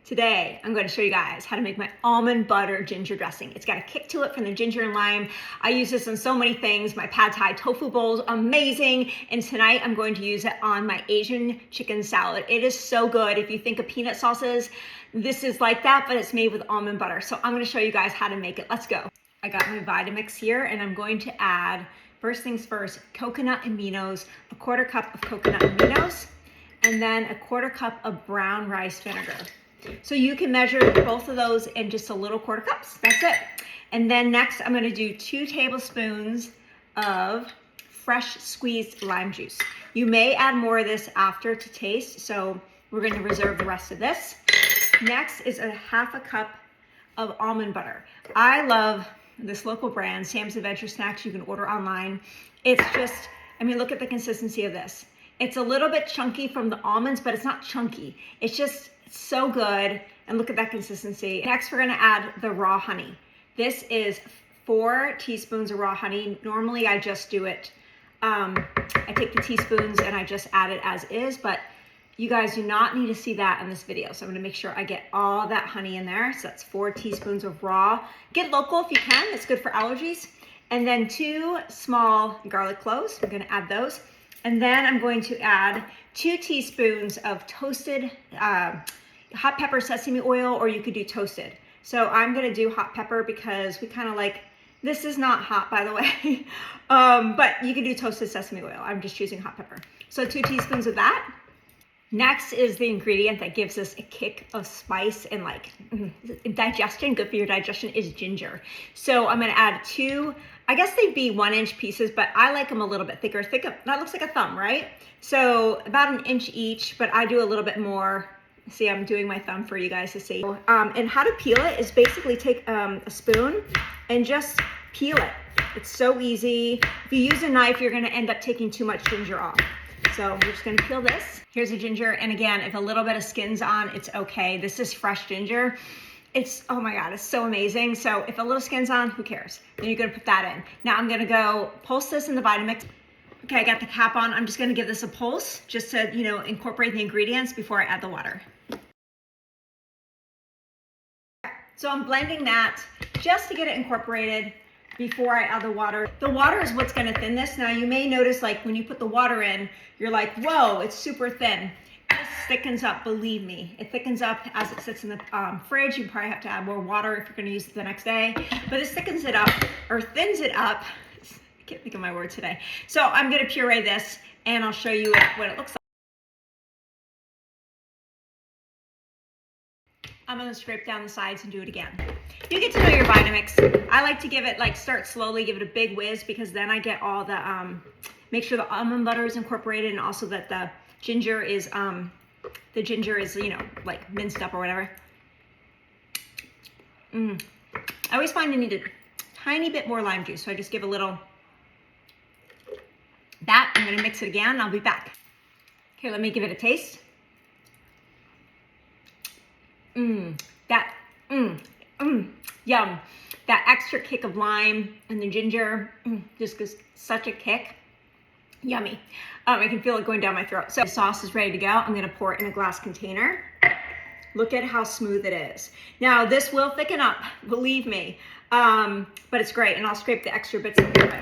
Today, I'm going to show you guys how to make my almond butter ginger dressing. It's got a kick to it from the ginger and lime. I use this on so many things. My pad thai tofu bowls, amazing. And tonight I'm going to use it on my Asian chicken salad. It is so good. If you think of peanut sauces, this is like that, but it's made with almond butter. So I'm going to show you guys how to make it. Let's go. I got my Vitamix here and I'm going to add, first things first, coconut aminos, a quarter cup of coconut aminos, and then a quarter cup of brown rice vinegar. So you can measure both of those in just a little quarter cups. That's it. And then next I'm going to do 2 tablespoons of fresh squeezed lime juice. You may add more of this after to taste, so we're going to reserve the rest of this. Next is a half a cup of almond butter. I love this local brand, Sam's Adventure Snacks. You can order online. It's just, I mean, look at the consistency of this. It's a little bit chunky from the almonds, but it's not chunky. It's just so good. And look at that consistency. Next, we're gonna add the raw honey. This is 4 teaspoons of raw honey. Normally I just do it, I take the teaspoons and I just add it as is, but you guys do not need to see that in this video. So I'm gonna make sure I get all that honey in there. So that's 4 teaspoons of raw. Get local if you can, it's good for allergies. And then 2 small garlic cloves, I'm gonna add those. And then I'm going to add 2 teaspoons of toasted hot pepper sesame oil, or you could do toasted. So I'm gonna do hot pepper because we kind of like, this is not hot by the way, but you can do toasted sesame oil. I'm just choosing hot pepper. So 2 teaspoons of that. Next is the ingredient that gives us a kick of spice and like digestion, good for your digestion, is ginger. So I'm gonna add 2, I guess they'd be 1-inch pieces, but I like them a little bit thicker. That looks like a thumb, right? So about 1 inch each, but I do a little bit more. See, I'm doing my thumb for you guys to see. And how to peel it is basically take a spoon and just peel it. It's so easy. If you use a knife, you're gonna end up taking too much ginger off. So we're just gonna peel this. Here's a ginger, and again, if a little bit of skin's on, it's okay. This is fresh ginger. It's, oh my God, it's so amazing. So if a little skin's on, who cares? Then you're gonna put that in. Now I'm gonna go pulse this in the Vitamix. Okay, I got the cap on. I'm just gonna give this a pulse just to, you know, incorporate the ingredients before I add the water. So I'm blending that just to get it incorporated before I add the water. The water is what's gonna thin this. Now you may notice like when you put the water in, you're like, whoa, it's super thin. This thickens up, believe me. It thickens up as it sits in the fridge. You probably have to add more water if you're gonna use it the next day. But this thickens it up, or thins it up. I can't think of my word today. So I'm gonna puree this and I'll show you what it looks like. I'm gonna scrape down the sides and do it again. You get to know your Vitamix. I like to give it, like start slowly, give it a big whiz, because then I get all the, make sure the almond butter is incorporated and also that the ginger is, you know, like minced up or whatever. I always find I need a tiny bit more lime juice, so I just give a little, that. I'm gonna mix it again and I'll be back. Here, let me give it a taste. Yum. That extra kick of lime and the ginger just gives such a kick. Yummy. I can feel it going down my throat. So the sauce is ready to go. I'm gonna pour it in a glass container. Look at how smooth it is. Now this will thicken up, believe me, but it's great, and I'll scrape the extra bits of it.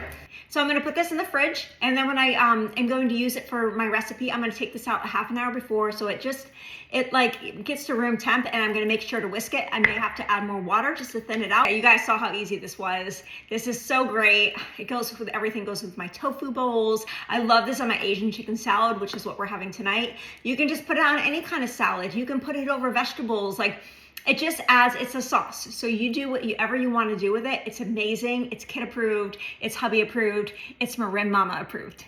So I'm gonna put this in the fridge, and then when I am going to use it for my recipe, I'm gonna take this out a half an hour before, so it gets to room temp, and I'm gonna make sure to whisk it. I may have to add more water just to thin it out. You guys saw how easy this was. This is so great. It goes with everything, goes with my tofu bowls. I love this on my Asian chicken salad, which is what we're having tonight. You can just put it on any kind of salad. You can put it over vegetables, like, it just adds, it's a sauce. So you do whatever you want to do with it. It's amazing. It's kid approved. It's hubby approved. It's Marin Mama approved.